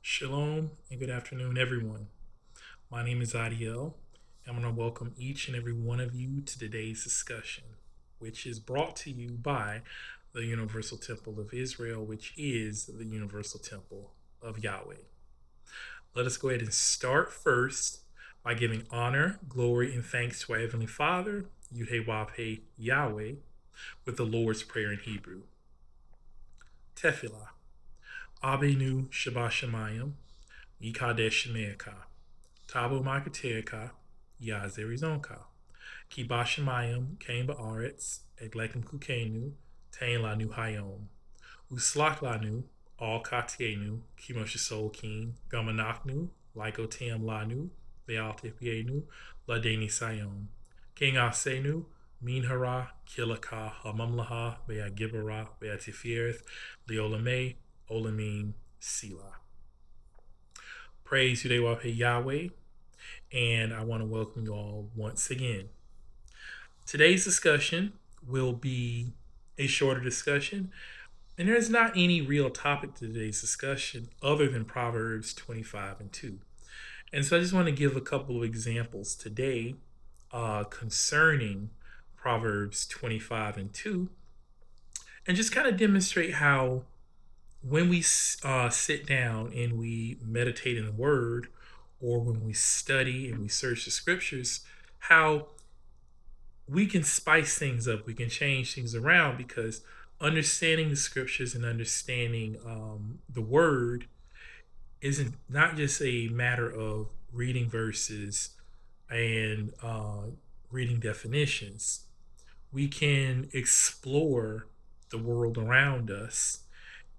Shalom and good afternoon, everyone. My name is Adiel. I'm going to welcome each and every one of you to today's discussion, which is brought to you by the Universal Temple of Israel, which is the Universal Temple of Yahweh. Let us go ahead and start first by giving honor, glory, and thanks to our Heavenly Father, Yud-Heh-Wav-Heh Yahweh, with the Lord's Prayer in Hebrew. Tefillah. Abenu Shabbat Shemayim, Yikadesh Shemeaka. Tabu Makaterika, Yazerizonka. Kibashamayim, Kain Baaretz, Eglekim Kukenu, Tain Lanu Hayom. Uslak Lanu, All Katienu, Kimoshisol King, Gamanaknu, Lykotam Lanu, Bealtepienu, Ladeni Sayom. King Asenu, Minhara, Kilaka, Hamamlaha, Beagibara, Beatifirith, Leolame, Olamim, Sila. Praise Yudewaphe Yahweh, and I want to welcome you all once again. Today's discussion will be a shorter discussion, and there's not any real topic to today's discussion other than Proverbs 25 and 2. And so I just want to give a couple of examples today concerning Proverbs 25 and 2, and just kind of demonstrate how when we sit down and we meditate in the Word, or when we study and we search the Scriptures, how we can spice things up, we can change things around, because understanding the Scriptures and understanding the Word isn't not just a matter of reading verses and reading definitions. We can explore the world around us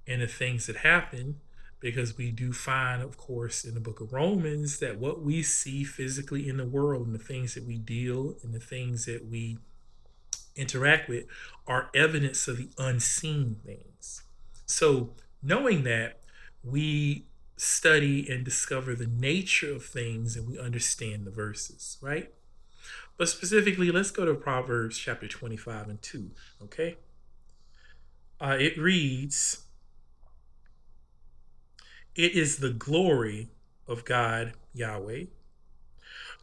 and the things that happen, because we do find, of course, in the book of Romans, that what we see physically in the world and the things that we deal and the things that we interact with are evidence of the unseen things. So knowing that, we study and discover the nature of things and we understand the verses, right? But specifically, let's go to Proverbs chapter 25 and 2, okay? It reads, "It is the glory of God, Yahweh,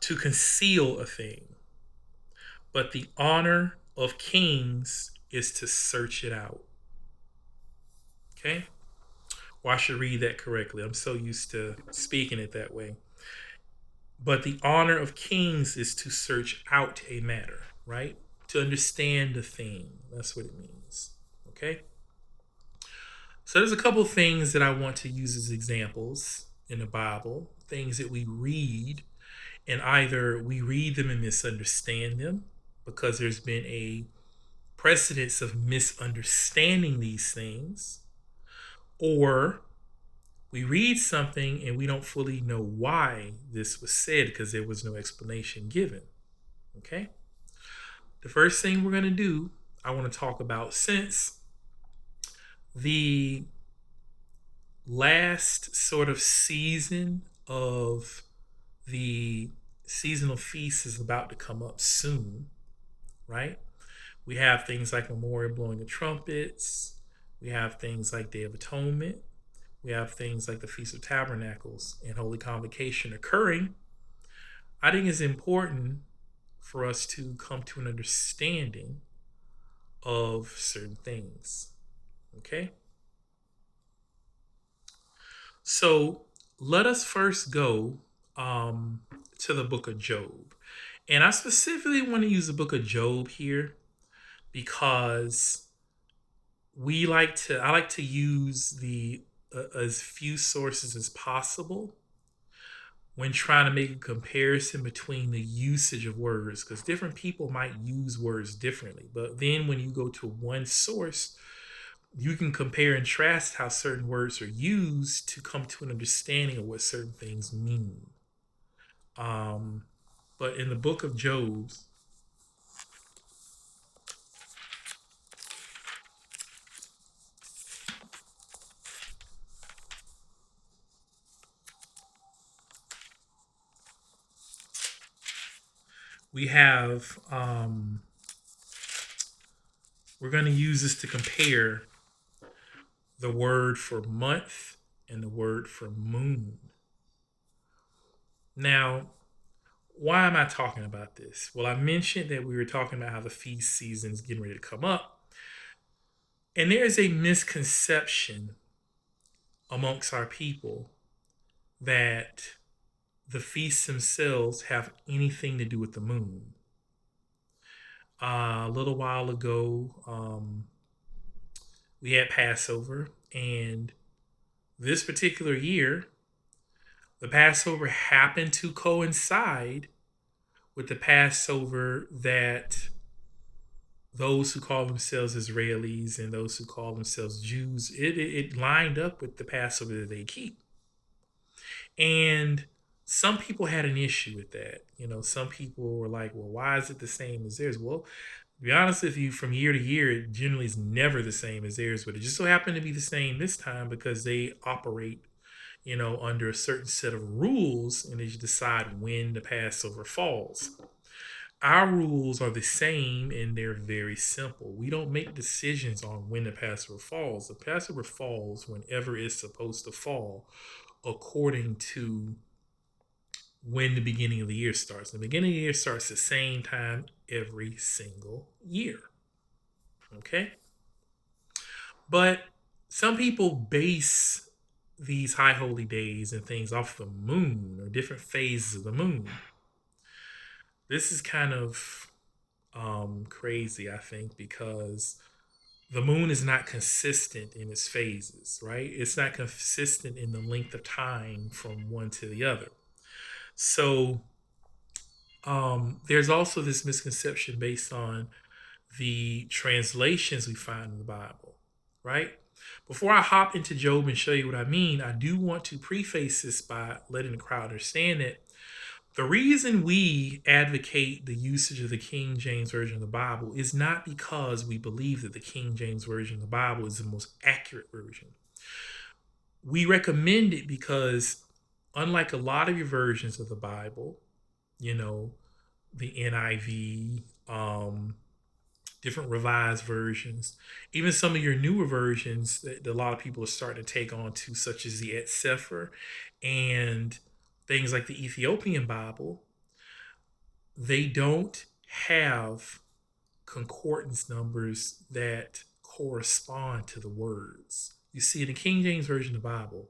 to conceal a thing, but the honor of kings is to search it out." Okay? Well, I should read that correctly. I'm so used to speaking it that way. But the honor of kings is to search out a matter, right? To understand the thing. That's what it means. Okay? So there's a couple things that I want to use as examples in the Bible, things that we read, and either we read them and misunderstand them because there's been a precedence of misunderstanding these things, or we read something and we don't fully know why this was said because there was no explanation given. Okay? The first thing we're going to do, I want to talk about, since the last sort of season of the seasonal feast is about to come up soon, right? We have things like Memorial Blowing of Trumpets. We have things like Day of Atonement. We have things like the Feast of Tabernacles and Holy Convocation occurring. I think it's important for us to come to an understanding of certain things. Okay? So let us first go to the book of Job. And I specifically want to use the book of Job here because I like to use the as few sources as possible when trying to make a comparison between the usage of words, because different people might use words differently. But then when you go to one source, you can compare and contrast how certain words are used to come to an understanding of what certain things mean. But in the book of Job, we have, we're going to use this to compare the word for month and the word for moon. Now, why am I talking about this? Well, I mentioned that we were talking about how the feast season is getting ready to come up. And there is a misconception amongst our people that the feasts themselves have anything to do with the moon. A little while ago, we had Passover, and this particular year, the Passover happened to coincide with the Passover that those who call themselves Israelis and those who call themselves Jews, it lined up with the Passover that they keep. And some people had an issue with that. You know, some people were like, well, why is it the same as theirs? Well, to be honest with you, from year to year, it generally is never the same as theirs, but it just so happened to be the same this time because they operate, under a certain set of rules and they decide when the Passover falls. Our rules are the same and they're very simple. We don't make decisions on when the Passover falls. The Passover falls whenever it's supposed to fall according to when the beginning of the year starts. The beginning of the year starts the same time every single year. Okay? But some people base these high holy days and things off the moon or different phases of the moon. This is kind of crazy, I think, because the moon is not consistent in its phases, right? It's not consistent in the length of time from one to the other. So there's also this misconception based on the translations we find in the Bible, right? Before I hop into Job and show you what I mean, I do want to preface this by letting the crowd understand that the reason we advocate the usage of the King James Version of the Bible is not because we believe that the King James Version of the Bible is the most accurate version. We recommend it because, unlike a lot of your versions of the Bible, the NIV, different revised versions, even some of your newer versions that a lot of people are starting to take on to, such as the Et Sefer and things like the Ethiopian Bible, they don't have concordance numbers that correspond to the words. You see, in the King James Version of the Bible,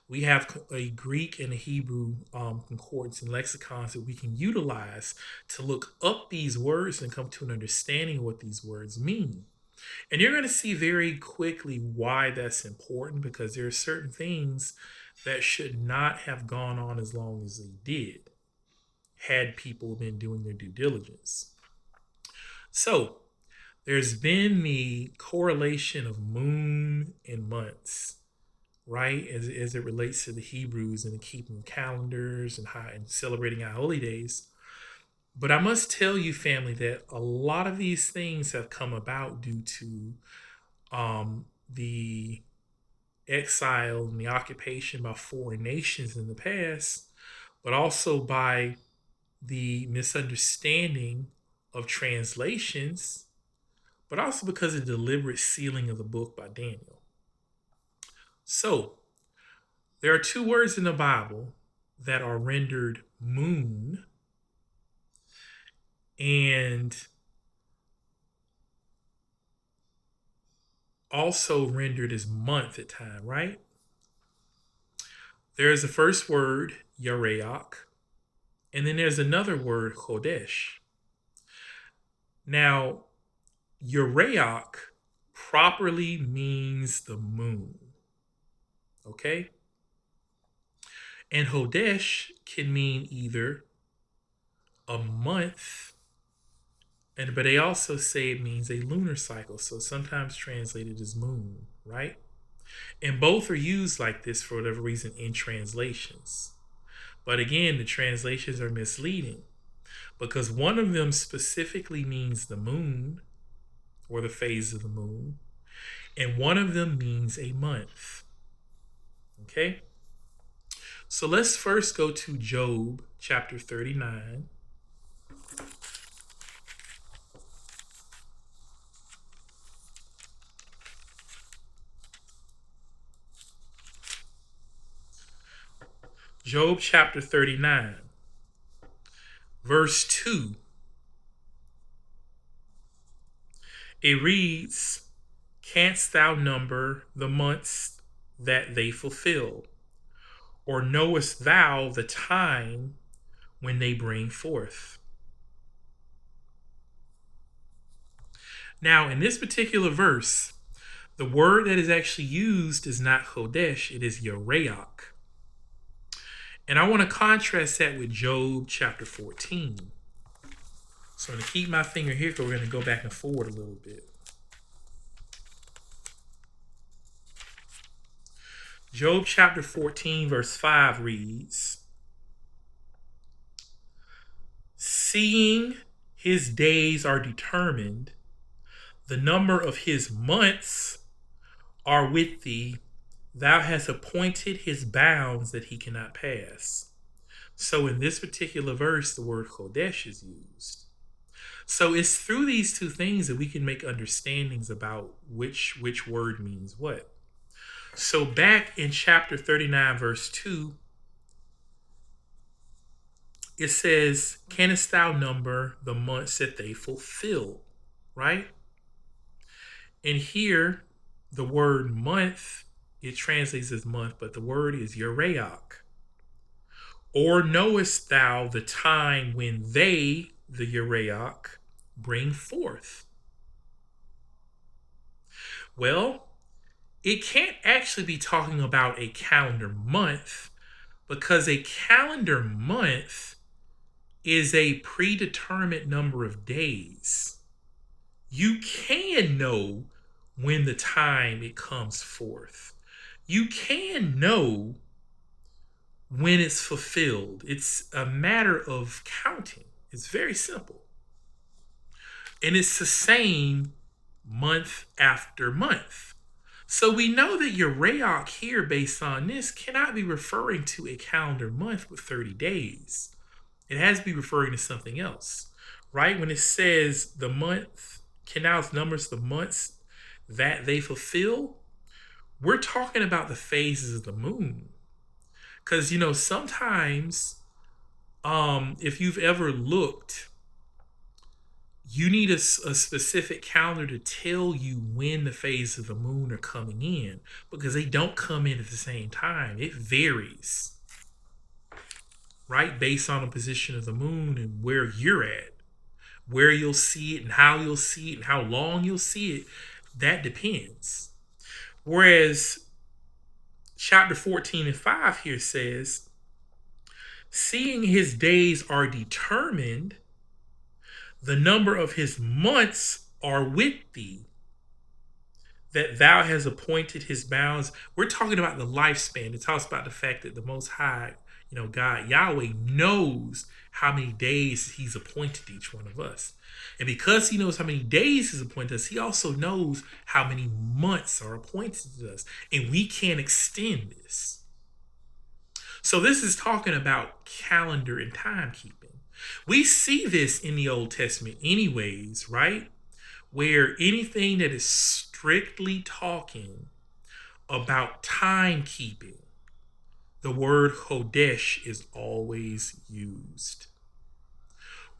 we have a Greek and a Hebrew concordance and lexicons that we can utilize to look up these words and come to an understanding of what these words mean. And you're going to see very quickly why that's important, because there are certain things that should not have gone on as long as they did had people been doing their due diligence. So there's been the correlation of moon and months, right? As it relates to the Hebrews and the keeping calendars and celebrating our holy days. But I must tell you, family, that a lot of these things have come about due to the exile and the occupation by foreign nations in the past, but also by the misunderstanding of translations, but also because of the deliberate sealing of the book by Daniel. So, there are two words in the Bible that are rendered moon and also rendered as month at time, right? There's the first word, Yareach, and then there's another word, Chodesh. Now, Yareach properly means the moon, okay? And Chodesh can mean either a month, but they also say it means a lunar cycle, so sometimes translated as moon, right? And both are used like this for whatever reason in translations. But again, the translations are misleading because one of them specifically means the moon or the phase of the moon, and one of them means a month. Okay? So let's first go to Job chapter 39. Job chapter 39, verse 2. It reads, "Canst thou number the months that they fulfill? Or knowest thou the time when they bring forth?" Now, in this particular verse, the word that is actually used is not Chodesh, it is Yereach. And I want to contrast that with Job chapter 14. So I'm going to keep my finger here because we're going to go back and forward a little bit. Job chapter 14, verse 5 reads, "Seeing his days are determined, the number of his months are with thee. Thou hast appointed his bounds that he cannot pass." So in this particular verse, the word Chodesh is used. So it's through these two things that we can make understandings about which word means what. So back in chapter 39, verse 2, it says, "Canst thou number the months that they fulfill?" Right? And here, the word month, it translates as month, but the word is Yereach. "Or knowest thou the time when they, the Yereach, bring forth?" Well, it can't actually be talking about a calendar month, because a calendar month is a predetermined number of days. You can know when the time it comes forth. You can know when it's fulfilled. It's a matter of counting. It's very simple. And it's the same month after month. So we know that Yereach here, based on this, cannot be referring to a calendar month with 30 days. It has to be referring to something else, right? When it says the month, Canals numbers the months that they fulfill, we're talking about the phases of the moon. Because, sometimes if you've ever looked, you need a specific calendar to tell you when the phases of the moon are coming in, because they don't come in at the same time. It varies, right? Based on the position of the moon and where you're at, where you'll see it and how you'll see it and how long you'll see it. That depends. Whereas chapter 14 and 5 here says, "Seeing his days are determined, the number of his months are with thee, that thou hast appointed his bounds." We're talking about the lifespan. It talks about the fact that the Most High, God, Yahweh, knows how many days he's appointed each one of us. And because he knows how many days he's appointed us, he also knows how many months are appointed to us. And we can't extend this. So this is talking about calendar and timekeeping. We see this in the Old Testament anyways, right? Where anything that is strictly talking about timekeeping, the word Chodesh is always used.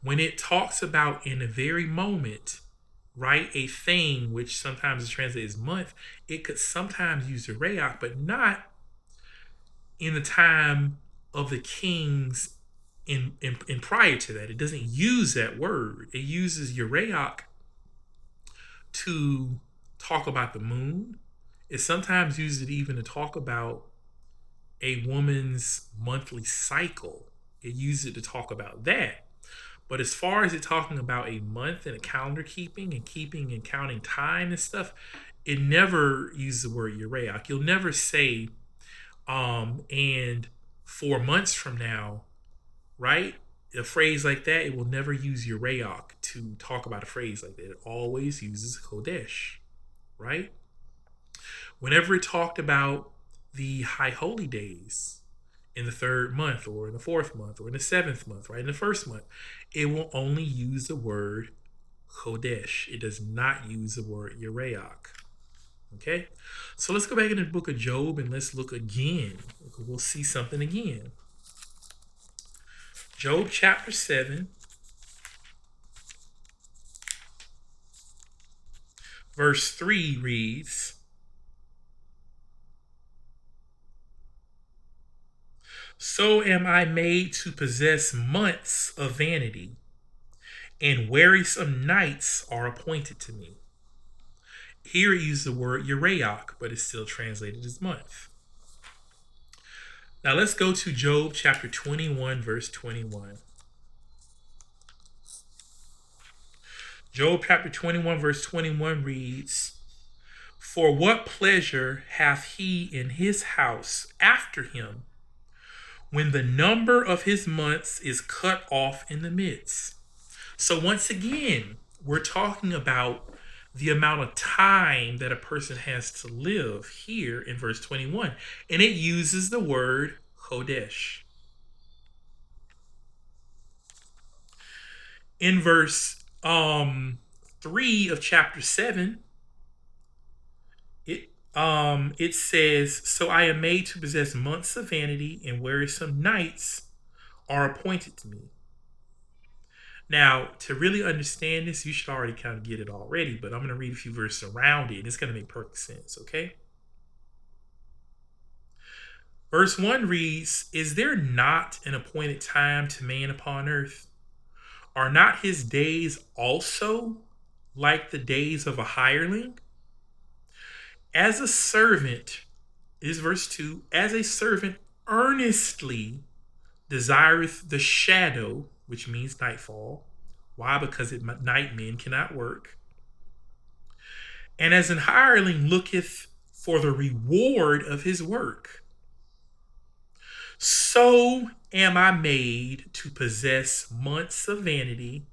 When it talks about in the very moment, right, a thing, which sometimes is translated as month, it could sometimes use the Yereach, but not in the time of the kings in prior to that. It doesn't use that word. It uses Yereach to talk about the moon. It sometimes uses it even to talk about a woman's monthly cycle. It uses it to talk about that. But as far as it talking about a month and a calendar keeping and counting time and stuff, it never uses the word Yereach. You'll never say, and 4 months from now, right? A phrase like that, it will never use Yereach to talk about a phrase like that. It always uses Chodesh, right? Whenever it talked about the high holy days in the 3rd month or in the 4th month or in the 7th month, right? In the 1st month, it will only use the word Chodesh. It does not use the word Yereach. Okay? So let's go back in the book of Job and let's look again. We'll see something again. Job chapter 7, verse 3 reads, "So am I made to possess months of vanity, and wearisome nights are appointed to me." Here it uses the word Urayak, but it's still translated as month. Now let's go to Job chapter 21, verse 21. Job chapter 21, verse 21 reads, "For what pleasure hath he in his house after him, when the number of his months is cut off in the midst?" So once again, we're talking about the amount of time that a person has to live here in verse 21. And it uses the word Chodesh. In verse 3 of chapter 7, it says, "So I am made to possess months of vanity, and wearisome nights are appointed to me." Now, to really understand this, you should already kind of get it already, but I'm going to read a few verses around it, and it's going to make perfect sense, okay? Verse 1 reads, "Is there not an appointed time to man upon earth? Are not his days also like the days of a hireling? As a servant," is verse 2, "as a servant earnestly desireth the shadow," which means nightfall. Why? Because at night men cannot work. "And as an hireling looketh for the reward of his work, so am I made to possess months of vanity,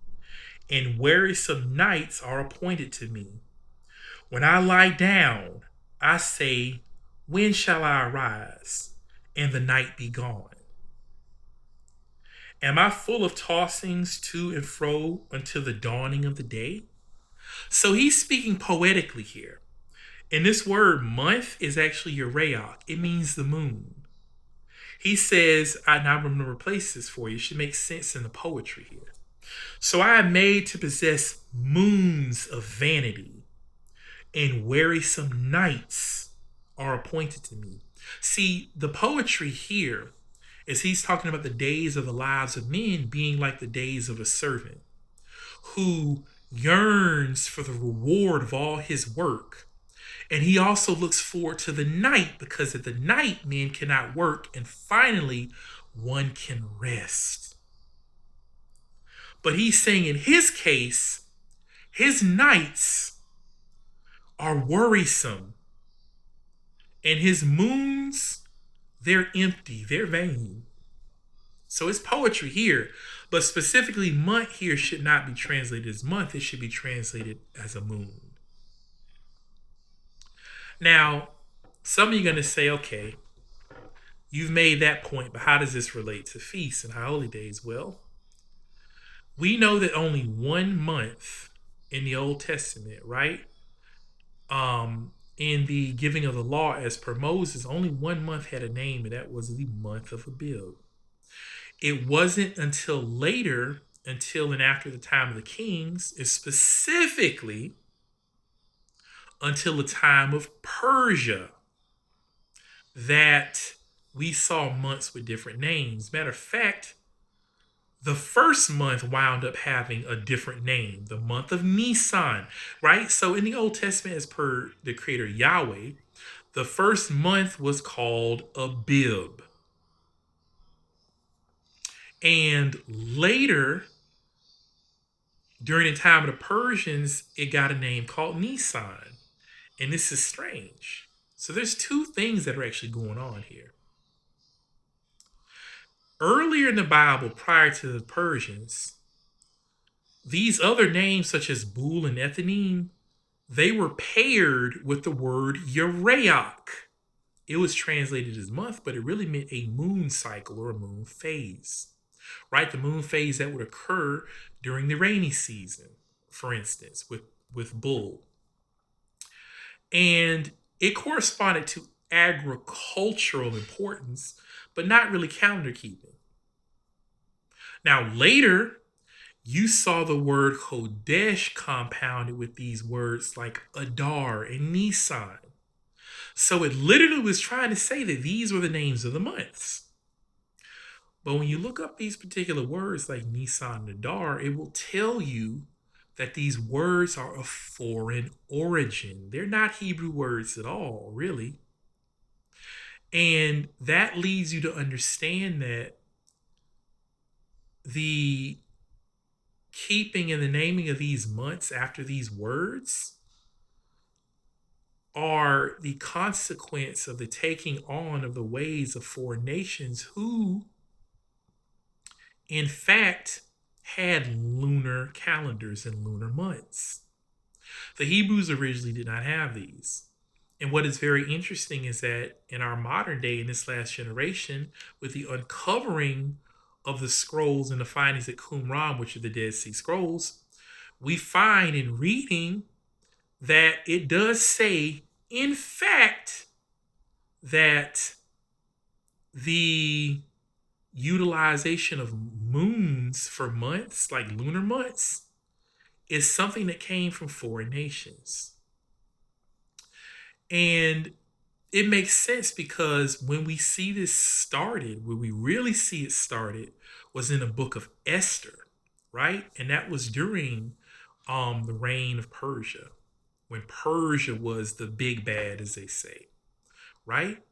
and wearisome nights are appointed to me. When I lie down, I say, when shall I arise, and the night be gone? Am I full of tossings to and fro until the dawning of the day?" So he's speaking poetically here. And this word month is actually Urayak. It means the moon. He says, I'm going to replace this for you. It should make sense in the poetry here. "So I am made to possess moons of vanity, and wearisome nights are appointed to me." See, the poetry here is he's talking about the days of the lives of men being like the days of a servant who yearns for the reward of all his work. And he also looks forward to the night, because at the night men cannot work, and finally one can rest. But he's saying in his case, his nights are worrisome, and his moons, they're empty, they're vain. So it's poetry here, but specifically month here should not be translated as month, it should be translated as a moon. Now, some of you are going to say, okay, you've made that point, but how does this relate to feasts and holy days? Well, we know that only 1 month in the Old Testament, right? In the giving of the law as per Moses, only 1 month had a name, and that was the month of Abib. It wasn't until later, until and after the time of the kings, is specifically until the time of Persia, that we saw months with different names. Matter of fact, the first month wound up having a different name, the month of Nisan, right? So in the Old Testament, as per the Creator Yahweh, the first month was called Abib. And later, during the time of the Persians, it got a name called Nisan. And this is strange. So there's 2 things that are actually going on here. Earlier in the Bible, prior to the Persians, these other names such as Bul and Ethanim, they were paired with the word Urayak. It was translated as month, but it really meant a moon cycle or a moon phase, right? The moon phase that would occur during the rainy season, for instance, with Bul. And it corresponded to agricultural importance, but not really calendar keeping. Now, later, you saw the word Chodesh compounded with these words like Adar and Nisan. So it literally was trying to say that these were the names of the months. But when you look up these particular words like Nisan and Adar, it will tell you that these words are of foreign origin. They're not Hebrew words at all, really. And that leads you to understand that the keeping and the naming of these months after these words are the consequence of the taking on of the ways of foreign nations who, in fact, had lunar calendars and lunar months. The Hebrews originally did not have these. And what is very interesting is that in our modern day, in this last generation, with the uncovering of the scrolls and the findings at Qumran, which are the Dead Sea Scrolls, we find in reading that it does say, in fact, that the utilization of moons for months, like lunar months, is something that came from foreign nations. And it makes sense because when we see this started, where we really see it started, was in the book of Esther, right? And that was during the reign of Persia, when Persia was the big bad, as they say, right?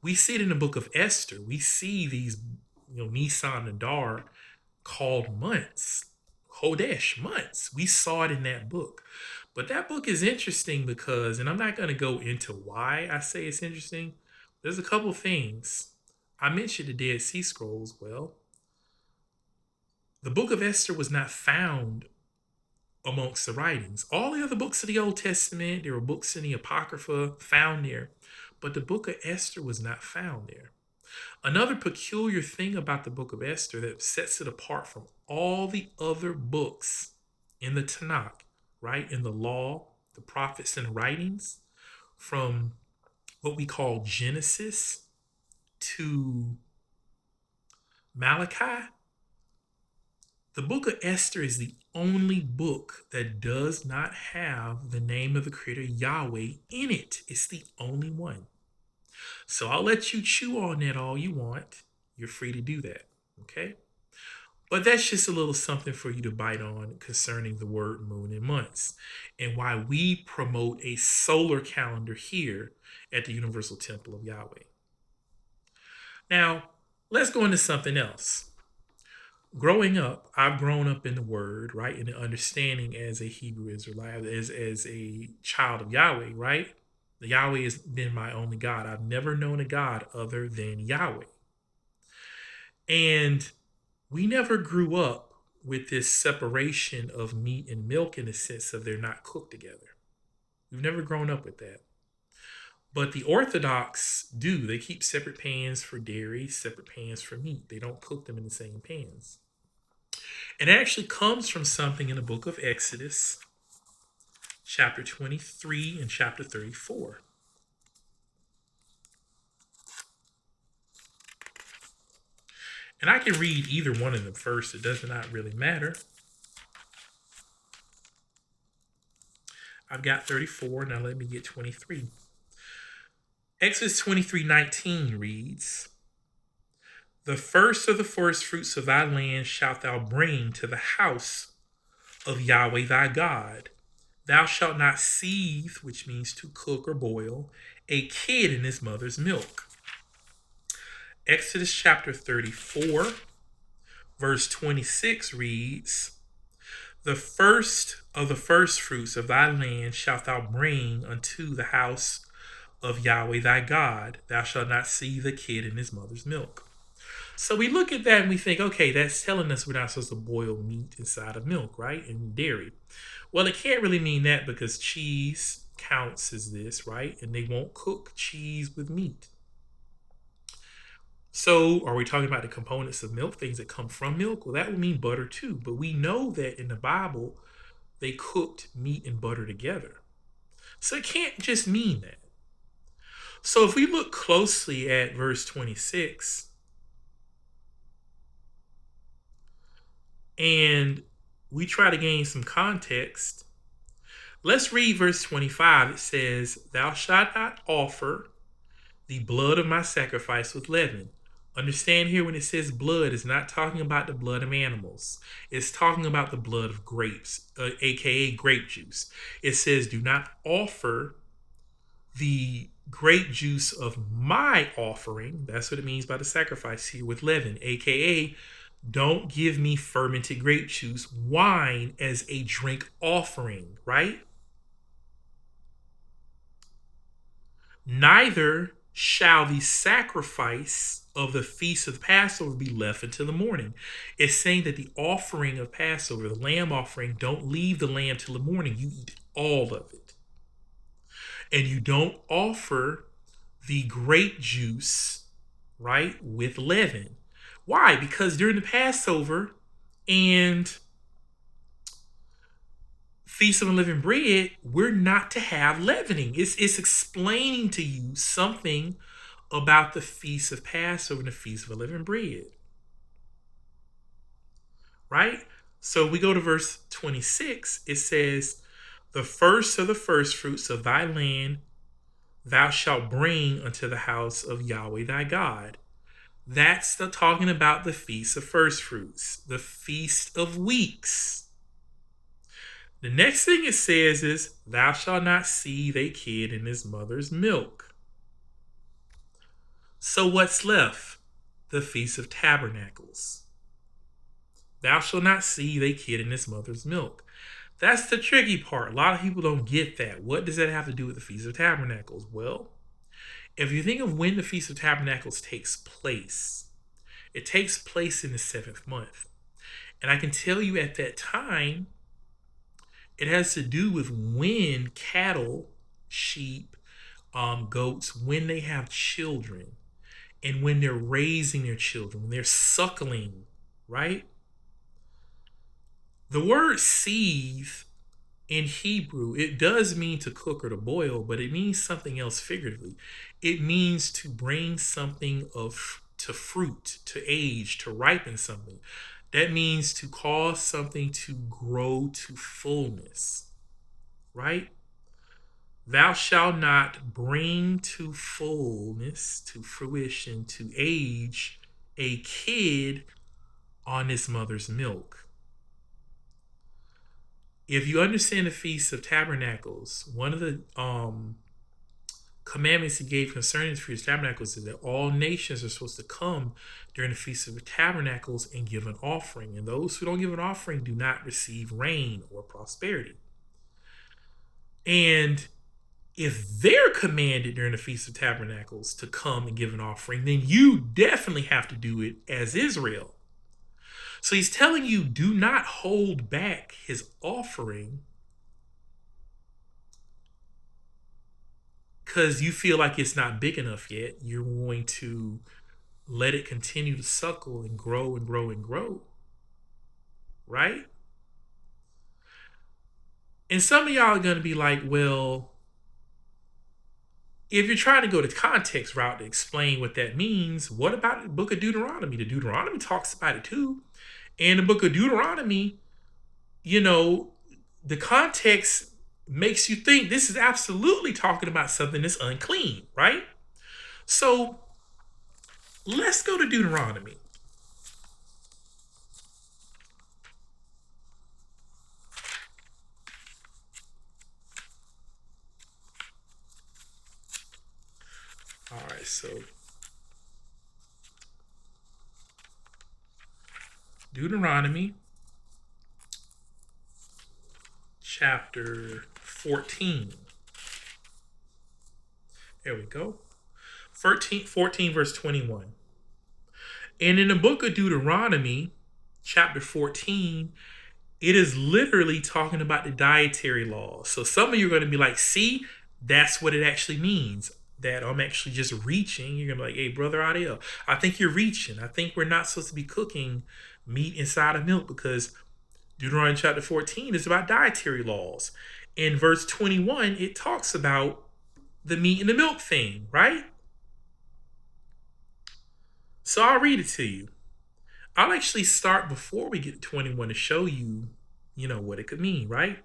We see it in the book of Esther. We see these, Nisan and Adar called months, Hodesh months. We saw it in that book. But that book is interesting because, and I'm not going to go into why I say it's interesting. There's a couple of things. I mentioned the Dead Sea Scrolls. Well, the book of Esther was not found amongst the writings. All the other books of the Old Testament, there were books in the Apocrypha found there, but the book of Esther was not found there. Another peculiar thing about the book of Esther that sets it apart from all the other books in the Tanakh, right, in the law, the prophets, and writings, from what we call Genesis to Malachi, the book of Esther is the only book that does not have the name of the creator Yahweh in it. It's the only one. So I'll let you chew on that all you want. You're free to do that, okay? But that's just a little something for you to bite on concerning the word moon and months and why we promote a solar calendar here at the Universal Temple of Yahweh. Now, let's go into something else. Growing up, I've grown up in the word, right? In the understanding as a Hebrew Israelite, as a child of Yahweh, right? The Yahweh has been my only God. I've never known a God other than Yahweh. And we never grew up with this separation of meat and milk in the sense of they're not cooked together. We've never grown up with that. But the Orthodox do. They keep separate pans for dairy, separate pans for meat. They don't cook them in the same pans. And it actually comes from something in the book of Exodus, chapter 23 and chapter 34. And I can read either one of them first. It does not really matter. I've got 34. Now let me get 23. Exodus 23:19 reads, "The first of the first fruits of thy land shalt thou bring to the house of Yahweh thy God. Thou shalt not seethe," which means to cook or boil, "a kid in his mother's milk." Exodus chapter 34, verse 26 reads, "The first of the first fruits of thy land shalt thou bring unto the house of Yahweh thy God. Thou shalt not seethe a kid in his mother's milk." So we look at that and we think, okay, that's telling us we're not supposed to boil meat inside of milk, right? And dairy. Well, it can't really mean that because cheese counts as this, right? And they won't cook cheese with meat. So are we talking about the components of milk, things that come from milk? Well, that would mean butter too. But we know that in the Bible, they cooked meat and butter together. So it can't just mean that. So if we look closely at verse 26, and we try to gain some context, let's read verse 25. It says, "Thou shalt not offer the blood of my sacrifice with leaven." Understand here, when it says blood, it's not talking about the blood of animals. It's talking about the blood of grapes, aka grape juice. It says, "Do not offer the grape juice of my offering." That's what it means by the sacrifice here, with leaven, aka don't give me fermented grape juice, wine as a drink offering, right? Neither shall the sacrifice of the feast of Passover be left until the morning. It's saying that the offering of Passover, the lamb offering, don't leave the lamb till the morning. You eat all of it. And you don't offer the grape juice, right, with leaven. Why? Because during the Passover and Feast of Unleavened Bread, we're not to have leavening. It's explaining to you something about the Feast of Passover and the Feast of Unleavened Bread. Right? So we go to verse 26. It says, "The first of the first fruits of thy land thou shalt bring unto the house of Yahweh thy God." That's talking about the Feast of First Fruits, the Feast of Weeks. The next thing it says is, "Thou shalt not seethe a kid in his mother's milk." So what's left? The Feast of Tabernacles. "Thou shalt not seethe a kid in his mother's milk." That's the tricky part. A lot of people don't get that. What does that have to do with the Feast of Tabernacles? Well, if you think of when the Feast of Tabernacles takes place, it takes place in the 7th month. And I can tell you at that time, it has to do with when cattle, sheep, goats, when they have children and when they're raising their children, when they're suckling, right? The word seethe in Hebrew, it does mean to cook or to boil, but it means something else figuratively. It means to bring something to fruit, to age, to ripen something. That means to cause something to grow to fullness, right? "Thou shalt not bring to fullness, to fruition, to age a kid on his mother's milk." If you understand the Feast of Tabernacles, one of the commandments he gave concerning the Feast of Tabernacles is that all nations are supposed to come during the Feast of Tabernacles and give an offering. And those who don't give an offering do not receive rain or prosperity. And if they're commanded during the Feast of Tabernacles to come and give an offering, then you definitely have to do it as Israel. So he's telling you, do not hold back his offering because you feel like it's not big enough yet. You're going to let it continue to suckle and grow and grow and grow. Right? And some of y'all are going to be like, well, if you're trying to go the context route to explain what that means, what about the book of Deuteronomy? The Deuteronomy talks about it too. And the book of Deuteronomy, the context makes you think this is absolutely talking about something that's unclean, right? So let's go to Deuteronomy. All right, so Deuteronomy chapter 14. There we go. 14 verse 21. And in the book of Deuteronomy, chapter 14, it is literally talking about the dietary laws. So some of you are going to be like, see, that's what it actually means. That I'm actually just reaching. You're going to be like, hey, brother Adel, I think you're reaching. I think we're not supposed to be cooking meat inside of milk because Deuteronomy chapter 14 is about dietary laws. In verse 21, it talks about the meat and the milk thing, right? So I'll read it to you. I'll actually start before we get to 21 to show you, what it could mean, right?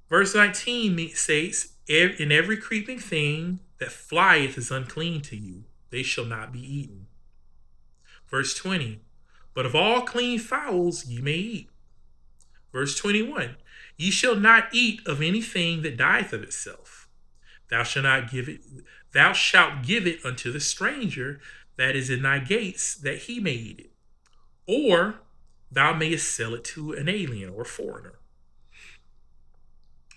Verse 19 states, "In every creeping thing that flieth is unclean to you. They shall not be eaten." Verse 20, "But of all clean fowls ye may eat." Verse 21, "Ye shall not eat of anything that dieth of itself. Thou shalt not give it, thou shalt give it unto the stranger that is in thy gates, that he may eat it. Or thou mayest sell it to an alien or foreigner.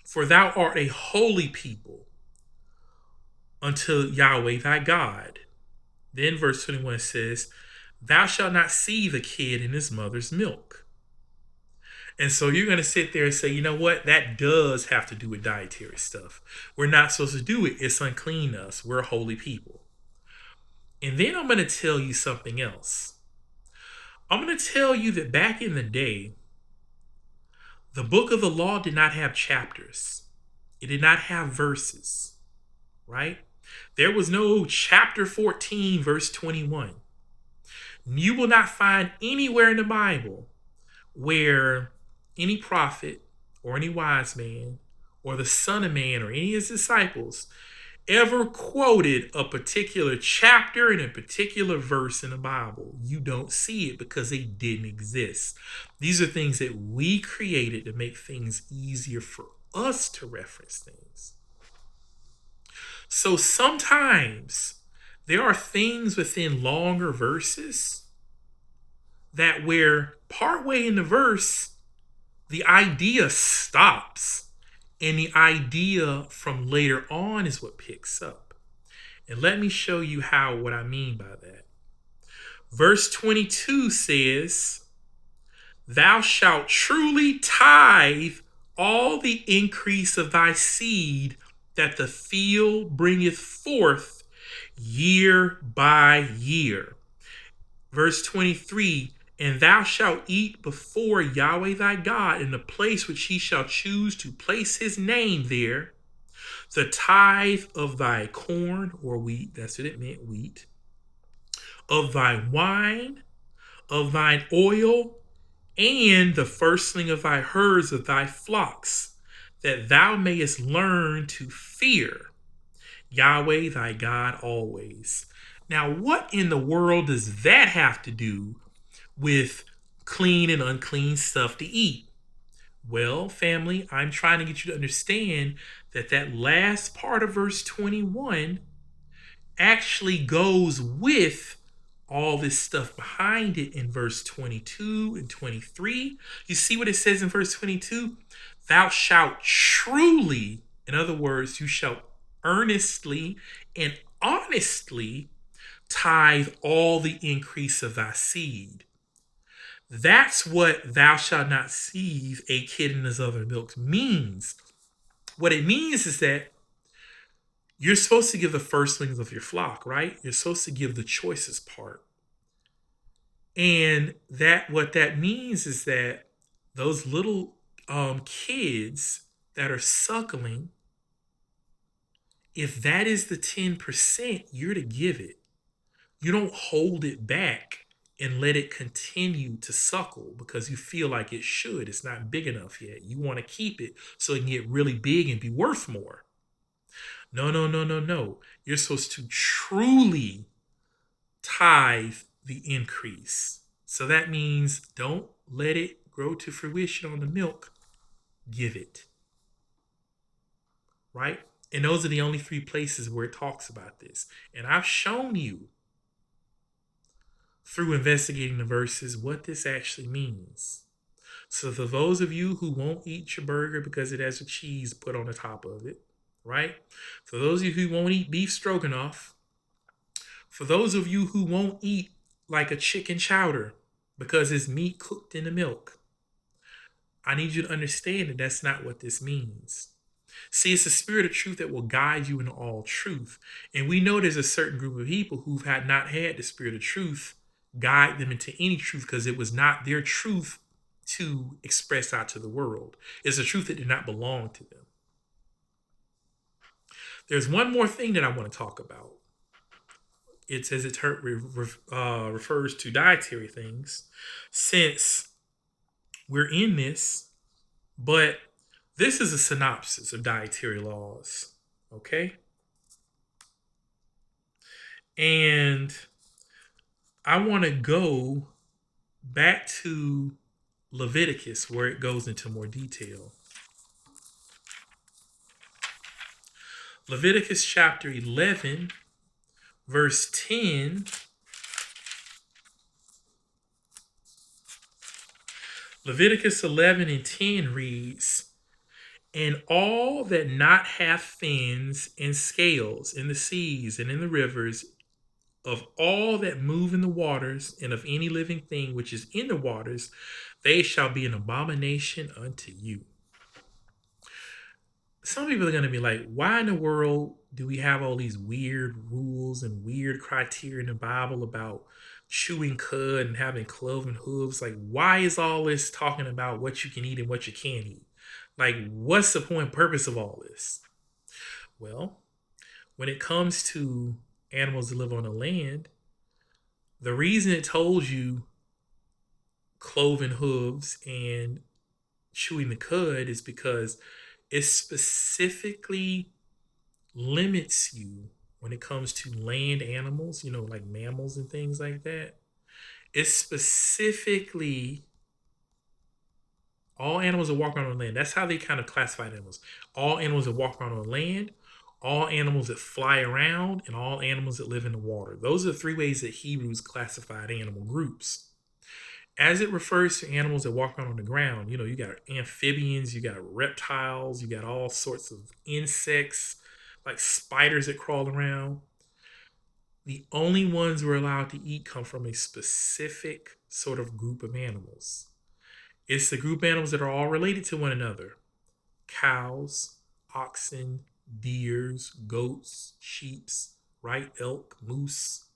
For thou art a holy people unto Yahweh thy God." Then verse 21 says, "Thou shalt not see the kid in his mother's milk." And so you're going to sit there and say, you know what? That does have to do with dietary stuff. We're not supposed to do it. It's unclean to us. We're holy people. And then I'm going to tell you something else. I'm going to tell you that back in the day, the book of the law did not have chapters. It did not have verses, right? There was no chapter 14, verse 21. You will not find anywhere in the Bible where any prophet or any wise man or the Son of Man or any of his disciples ever quoted a particular chapter and a particular verse in the Bible. You don't see it because they didn't exist. These are things that we created to make things easier for us to reference things. So sometimes there are things within longer verses that where partway in the verse, the idea stops and the idea from later on is what picks up. And let me show you what I mean by that. Verse 22 says, "Thou shalt truly tithe all the increase of thy seed that the field bringeth forth year by year." Verse 23, "And thou shalt eat before Yahweh thy God in the place which he shall choose to place his name there, the tithe of thy corn," or wheat, that's what it meant, wheat, "of thy wine, of thine oil, and the firstling of thy herds of thy flocks, that thou mayest learn to fear Yahweh thy God always." Now, what in the world does that have to do with clean and unclean stuff to eat? Well, family, I'm trying to get you to understand that last part of verse 21 actually goes with all this stuff behind it in verse 22 and 23. You see what it says in verse 22? "Thou shalt truly," in other words, you shall earnestly and honestly tithe all the increase of thy seed. That's what "thou shalt not seethe a kid in his other milk" means. What it means is that you're supposed to give the firstlings of your flock, right? You're supposed to give the choicest part. And what that means is that those little kids that are suckling, if that is the 10%, you're to give it. You don't hold it back and let it continue to suckle because you feel like it should. It's not big enough yet. You want to keep it so it can get really big and be worth more. No, no, no, no, no. You're supposed to truly tithe the increase. So that means don't let it grow to fruition on the milk. Give it. Right? And those are the only 3 places where it talks about this. And I've shown you through investigating the verses what this actually means. So for those of you who won't eat your burger because it has a cheese put on the top of it, right? For those of you who won't eat beef stroganoff, for those of you who won't eat like a chicken chowder because it's meat cooked in the milk, I need you to understand that that's not what this means. See, it's the spirit of truth that will guide you into all truth. And we know there's a certain group of people who've not had the spirit of truth guide them into any truth because it was not their truth to express out to the world. It's a truth that did not belong to them. There's one more thing that I want to talk about. it's as it refers to dietary things, since we're in this, but this is a synopsis of dietary laws. Okay? And I want to go back to Leviticus where it goes into more detail. Leviticus chapter 11, verse 10. Leviticus 11 and 10 reads, "And all that not have fins and scales in the seas and in the rivers, of all that move in the waters, and of any living thing which is in the waters, they shall be an abomination unto you." Some people are going to be like, why in the world do we have all these weird rules and weird criteria in the Bible about chewing cud and having cloven hooves? Like, why is all this talking about what you can eat and what you can't eat? Like, what's the point and purpose of all this? Well, when it comes to animals that live on the land, the reason it told you cloven hooves and chewing the cud is because it specifically limits you when it comes to land animals, like mammals and things like that. It's specifically all animals that walk around on land. That's how they kind of classify animals. All animals that walk around on land, all animals that fly around, and all animals that live in the water. Those are the three ways that Hebrews classified animal groups. As it refers to animals that walk around on the ground, you got amphibians, you got reptiles, you got all sorts of insects, like spiders that crawl around. The only ones we're allowed to eat come from a specific sort of group of animals. It's the group of animals that are all related to one another: cows, oxen, deers, goats, sheeps, right? Elk, moose,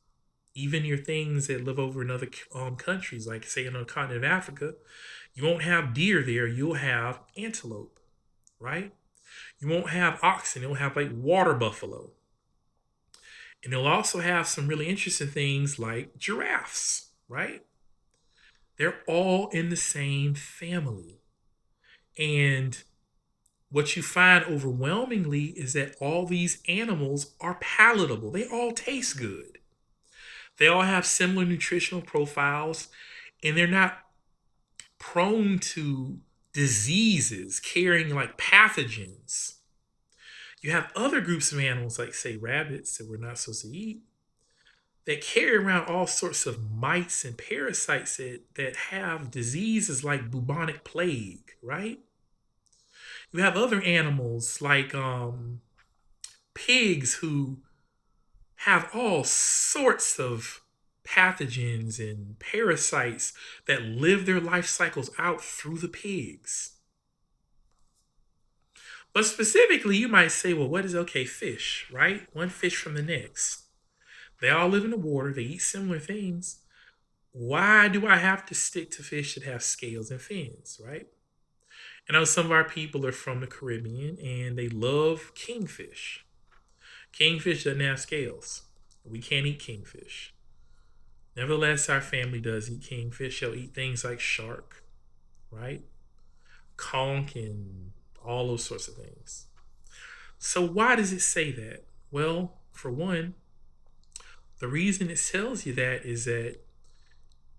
even your things that live over in other countries, like say in the continent of Africa. You won't have deer there, you'll have antelope, right? You won't have oxen, you'll have like water buffalo. And you'll also have some really interesting things like giraffes, right? They're all in the same family. And what you find overwhelmingly is that all these animals are palatable. They all taste good. They all have similar nutritional profiles, and they're not prone to diseases carrying like pathogens. You have other groups of animals, like say rabbits that we're not supposed to eat, that carry around all sorts of mites and parasites that have diseases like bubonic plague, right? You have other animals like pigs who have all sorts of pathogens and parasites that live their life cycles out through the pigs. But specifically, you might say, well, what is okay? Fish, right? One fish from the next. They all live in the water, they eat similar things. Why do I have to stick to fish that have scales and fins, right? I know some of our people are from the Caribbean and they love kingfish. Kingfish doesn't have scales. We can't eat kingfish. Nevertheless, our family does eat kingfish. They'll eat things like shark, right? Conch and all those sorts of things. So why does it say that? Well, for one, the reason it tells you that is that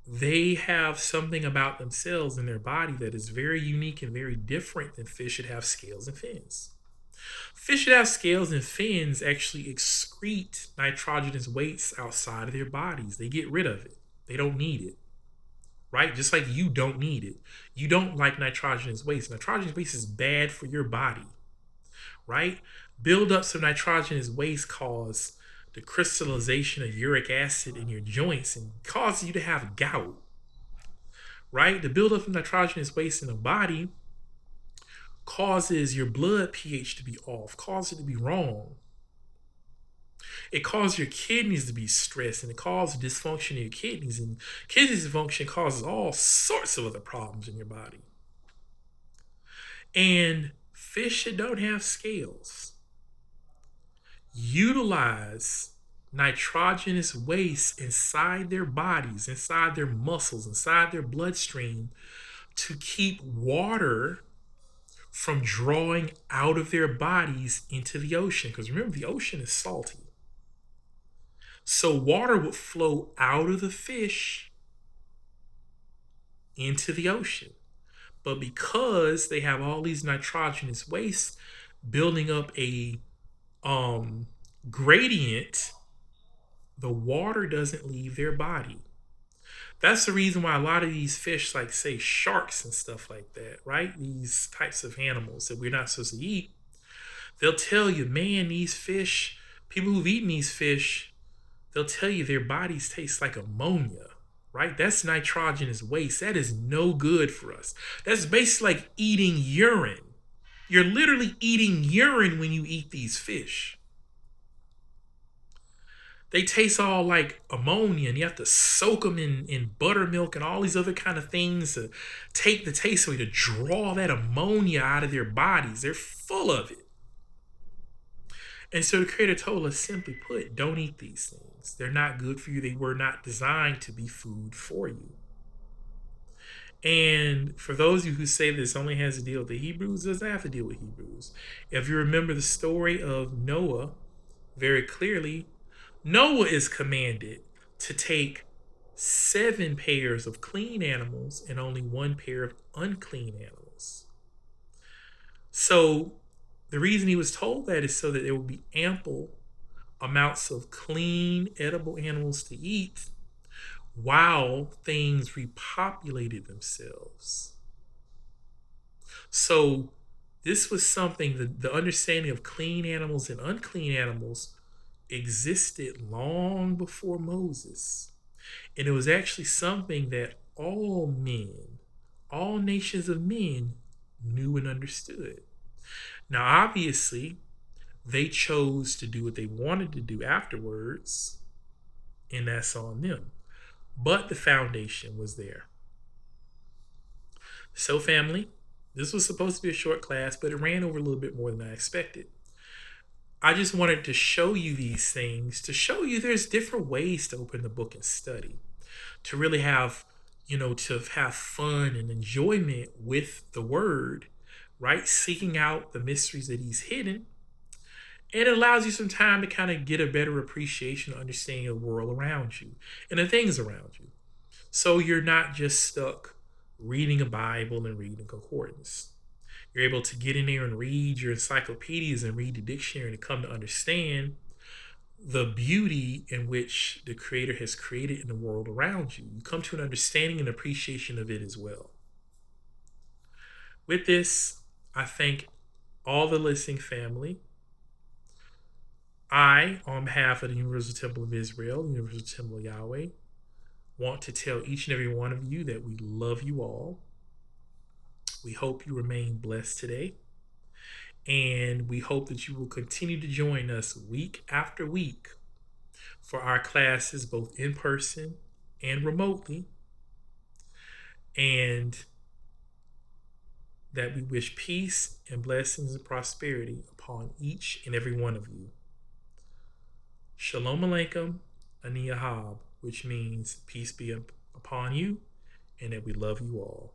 they have something about themselves in their body that is very unique and very different than fish that have scales and fins. Fish that have scales and fins actually excrete nitrogenous waste outside of their bodies. They get rid of it. They don't need it, right? Just like you don't need it. You don't like nitrogenous waste. Nitrogenous waste is bad for your body, right? Buildups of nitrogenous waste cause the crystallization of uric acid in your joints and cause you to have gout, right? The buildup of nitrogenous waste in the body causes your blood pH to be off, causes it to be wrong. It causes your kidneys to be stressed, and it causes dysfunction in your kidneys. And kidney dysfunction causes all sorts of other problems in your body. And fish that don't have scales utilize nitrogenous waste inside their bodies, inside their muscles, inside their bloodstream to keep water from drawing out of their bodies into the ocean. Because remember, the ocean is salty. So water would flow out of the fish into the ocean. But because they have all these nitrogenous wastes building up a gradient, the water doesn't leave their body. That's the reason why a lot of these fish, like say sharks and stuff like that, right? These types of animals that we're not supposed to eat, they'll tell you, man, these fish, people who've eaten these fish, they'll tell you their bodies taste like ammonia, right? That's nitrogenous waste. That is no good for us. That's basically like eating urine. You're literally eating urine when you eat these fish. They taste all like ammonia, and you have to soak them in buttermilk and all these other kind of things to take the taste away, to draw that ammonia out of their bodies. They're full of it. And so the Creator told us, simply put, don't eat these things. They're not good for you. They were not designed to be food for you. And for those of you who say this only has to deal with the Hebrews, it doesn't have to deal with Hebrews. If you remember the story of Noah very clearly, Noah is commanded to take 7 pairs of clean animals and only 1 pair of unclean animals. So the reason he was told that is so that there would be ample amounts of clean, edible animals to eat while things repopulated themselves. So this was something, the understanding of clean animals and unclean animals existed long before Moses. And it was actually something that all men, all nations of men knew and understood. Now, obviously, they chose to do what they wanted to do afterwards, and that's on them. But the foundation was there. So, family, this was supposed to be a short class, but it ran over a little bit more than I expected. I just wanted to show you these things, to show you there's different ways to open the book and study, to really have, to have fun and enjoyment with the word, right? Seeking out the mysteries that he's hidden. And it allows you some time to kind of get a better appreciation, understanding of the world around you and the things around you. So you're not just stuck reading a Bible and reading concordance. You're able to get in there and read your encyclopedias and read the dictionary and come to understand the beauty in which the Creator has created in the world around you. You come to an understanding and appreciation of it as well. With this, I thank all the listening family. I, on behalf of the Universal Temple of Israel, the Universal Temple of Yahweh, want to tell each and every one of you that we love you all. We hope you remain blessed today. And we hope that you will continue to join us week after week for our classes, both in person and remotely. And that we wish peace and blessings and prosperity upon each and every one of you. Shalom Aleichem, Ani Ahab, which means peace be upon you, and that we love you all.